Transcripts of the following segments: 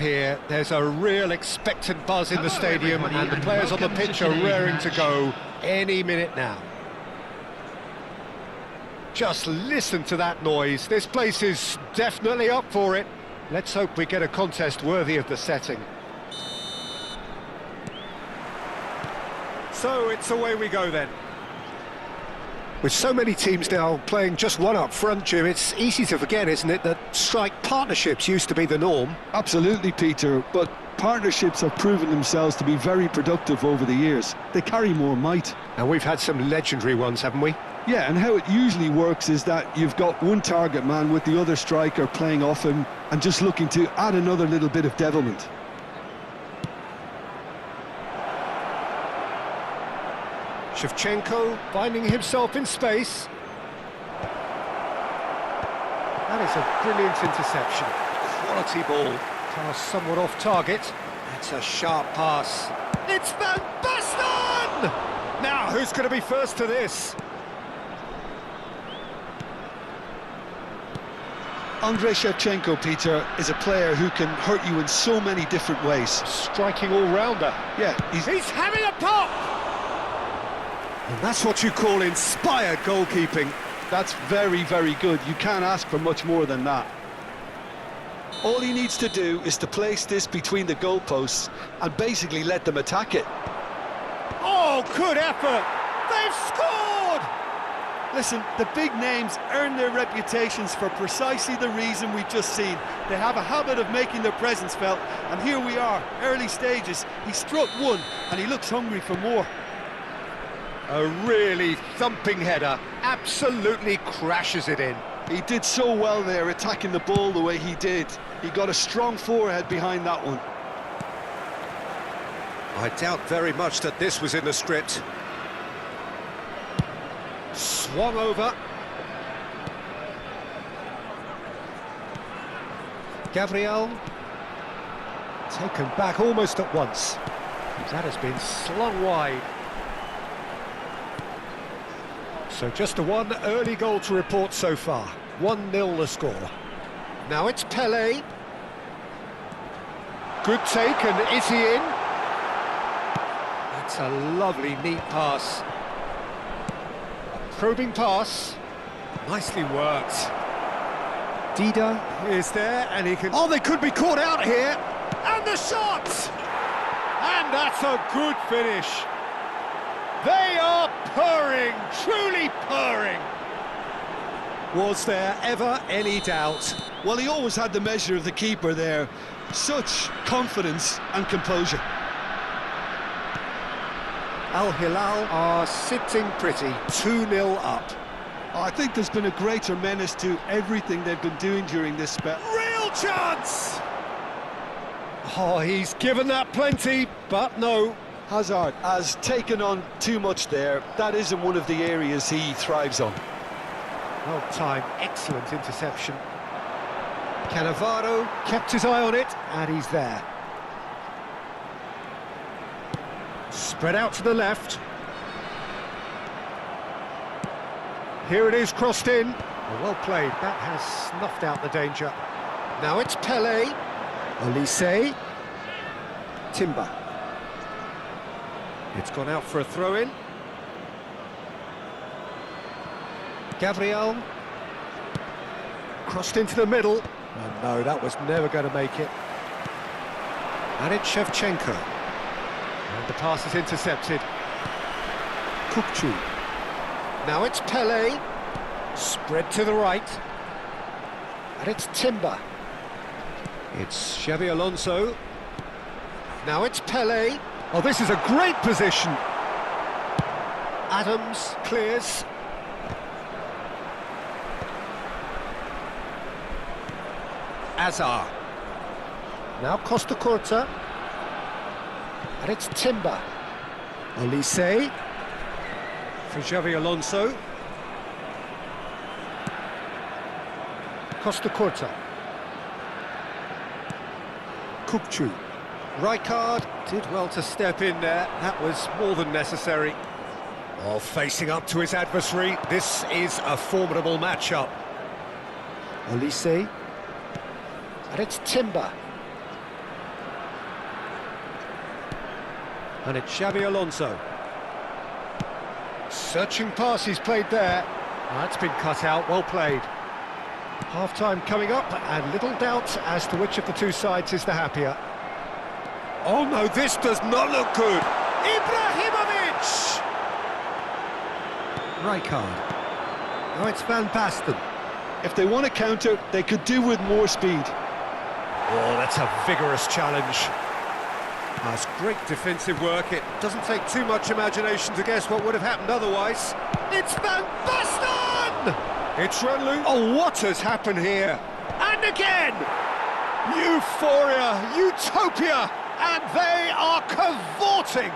Here, there's a real expectant buzz in the stadium, and the players on the pitch are raring to go any minute now. Just listen to that noise. This place is definitely up for it. Let's hope we get a contest worthy of the setting. So it's away we go then. With so many teams now playing just one up front, Jim, it's easy to forget, isn't it, that strike partnerships used to be the norm? Absolutely, Peter, but partnerships have proven themselves to be very productive over the years. They carry more might. And we've had some legendary ones, haven't we? Yeah, and how it usually works is that you've got one target man with the other striker playing off him and just looking to add another little bit of devilment. Shevchenko finding himself in space. That is a brilliant interception. Quality ball. Pass somewhat off target. That's a sharp pass. It's Van Basten! Now, who's going to be first to this? Andrei Shevchenko, Peter, is a player who can hurt you in so many different ways. Striking all-rounder. Yeah, he's having a pop! And that's what you call inspired goalkeeping. That's very, very good. You can't ask for much more than that. All he needs to do is to place this between the goalposts and basically let them attack it. Oh, good effort! They've scored! Listen, the big names earn their reputations for precisely the reason we've just seen. They have a habit of making their presence felt, and here we are, early stages. He struck one, and he looks hungry for more. A really thumping header, absolutely crashes it in. He did so well there, attacking the ball the way he did. He got a strong forehead behind that one. I doubt very much that this was in the script. Swung over. Gabriel. Taken back almost at once. That has been slung wide. So just a one early goal to report so far. 1-0 the score. Now it's Pelé. Good take, and is he in? That's a lovely, neat pass. A probing pass. Nicely worked. Dida is there, and he can... Oh, they could be caught out here! And the shot! And that's a good finish. They are purring, truly purring. Was there ever any doubt? Well, he always had the measure of the keeper there. Such confidence and composure. Al Hilal are sitting pretty, 2-0 up. I think there's been a greater menace to everything they've been doing during this spell. Real chance! Oh, he's given that plenty, but no. Hazard has taken on too much there. That isn't one of the areas he thrives on. Well timed, excellent interception. Cannavaro kept his eye on it, and he's there. Spread out to the left. Here it is, crossed in. Well played, that has snuffed out the danger. Now it's Pelé. Olise. Timber. It's gone out for a throw-in. Gabriel. Crossed into the middle. Oh no, that was never going to make it. And it's Shevchenko. And the pass is intercepted. Kukçu. Now it's Pelé. Spread to the right. And it's Timber. It's Xabi Alonso. Now it's Pelé. Oh, this is a great position. Adams clears. Azar. Now Costa Curta. And it's Timber. Olise. For Xabi Alonso. Costa Curta. Kukçu. Rijkaard did well to step in there. That was more than necessary. Oh, facing up to his adversary. This is a formidable matchup. Olise. And it's Timber. And it's Xabi Alonso. Searching pass he's played there. That's been cut out, well played. Half-time coming up, and little doubt as to which of the two sides is the happier. Oh no, this does not look good. Ibrahimovic! Rijkaard. Now it's Van Basten. If they want to counter, they could do with more speed. Oh, that's a vigorous challenge. That's great defensive work. It doesn't take too much imagination to guess what would have happened otherwise. It's Van Basten! It's run loose. Oh, what has happened here? And again! Euphoria, utopia, and they are cavorting.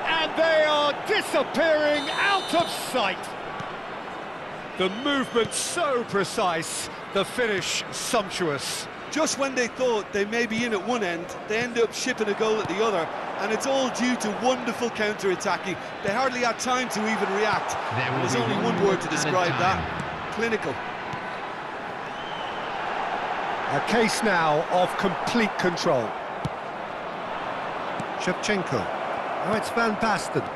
And they are disappearing out of sight. The movement so precise, the finish sumptuous. Just when they thought they may be in at one end, they end up shipping a goal at the other, and it's all due to wonderful counter-attacking. They hardly had time to even react. There's only one word to describe that: clinical. A case now of complete control. Shevchenko. Now it's Van Basten.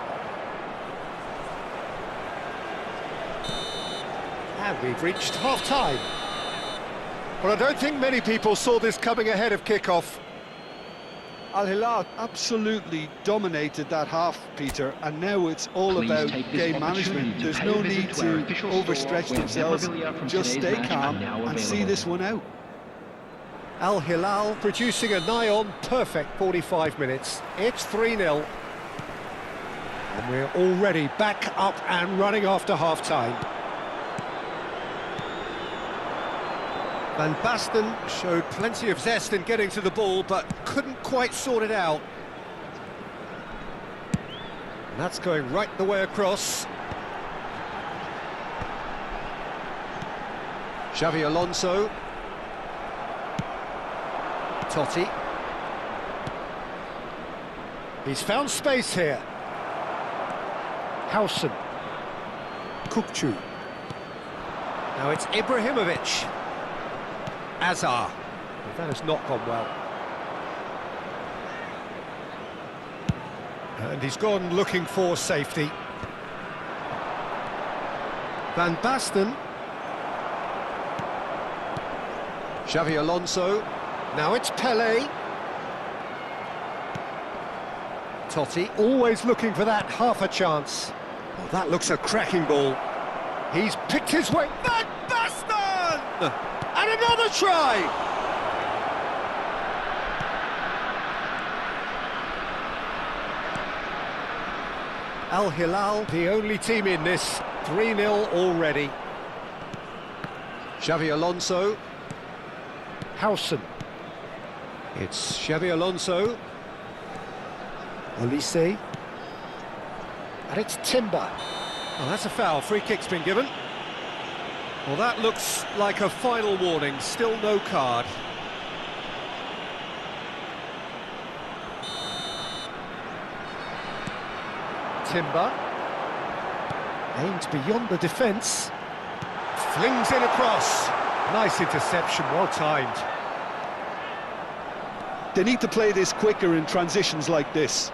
And we've reached half-time. Well, I don't think many people saw this coming ahead of kick-off. Al Hilal absolutely dominated that half, Peter, and now it's all about game management. There's no need to overstretch themselves, just stay calm and see this one out. Al Hilal producing a nigh-on perfect 45 minutes. It's 3-0. And we're already back up and running after half-time. Van Basten showed plenty of zest in getting to the ball, but couldn't quite sort it out. And that's going right the way across. Xabi Alonso. Totti. He's found space here. Howson. Kukçu. Now it's Ibrahimovic. Azar. That has not gone well. And he's gone looking for safety. Van Basten. Xabi Alonso. Now it's Pelé. Totti, always looking for that half a chance. Oh, that looks a cracking ball. He's picked his way. Van Basten! And another try! Al Hilal, the only team in this, 3-0 already. Xabi Alonso. Howson. It's Xabi Alonso. Olise. And it's Timber. Oh, that's a foul. Free kick's been given. Well, that looks like a final warning. Still no card. Timber. Aims beyond the defence. Flings it across. Nice interception, well timed. They need to play this quicker in transitions like this.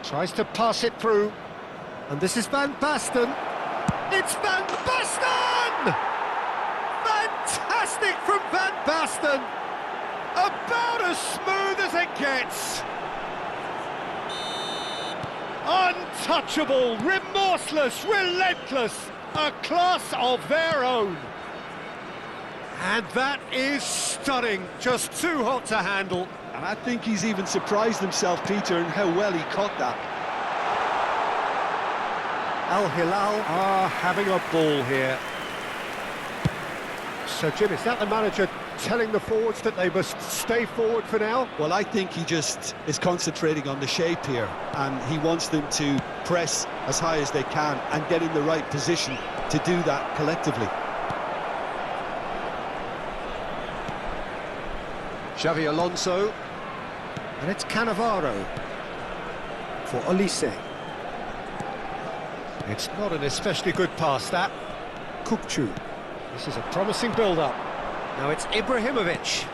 Tries to pass it through. And this is Van Basten. It's Van Basten! Fantastic from Van Basten! About as smooth as it gets. Untouchable, remorseless, relentless, a class of their own. And that is stunning, just too hot to handle. And I think he's even surprised himself, Peter, in how well he caught that. Al Hilal are having a ball here. So, Jim, is that the manager telling the forwards that they must stay forward for now? Well, I think he just is concentrating on the shape here, and he wants them to press as high as they can and get in the right position to do that collectively. Xabi Alonso. And it's Cannavaro for Olise. It's not an especially good pass, that. Kukçu. This is a promising build-up. Now it's Ibrahimovic.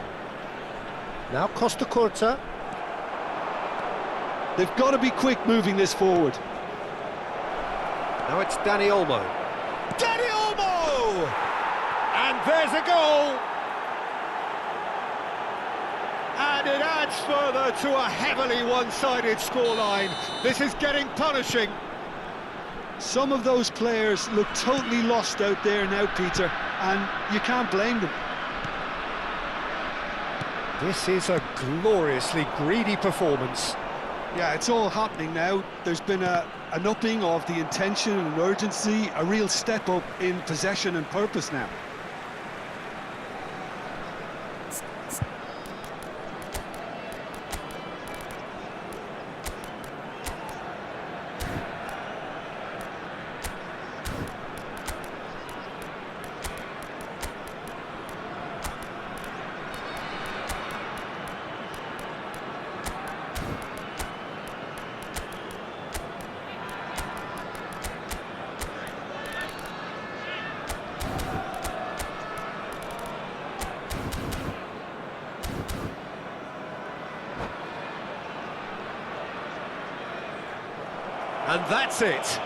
Now Costa Curta. They've got to be quick moving this forward. Now it's Danny Olmo. Danny Olmo! And there's a goal! And it adds further to a heavily one-sided scoreline. This is getting punishing. Some of those players look totally lost out there now, Peter, and you can't blame them. This is a gloriously greedy performance. Yeah, it's all happening now. There's been an upping of the intention and urgency, a real step up in possession and purpose now. And that's it.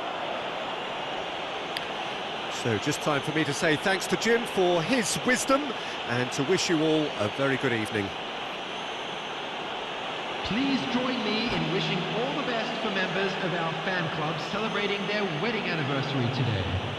So just time for me to say thanks to Jim for his wisdom and to wish you all a very good evening. Please join me in wishing all the best for members of our fan club celebrating their wedding anniversary today.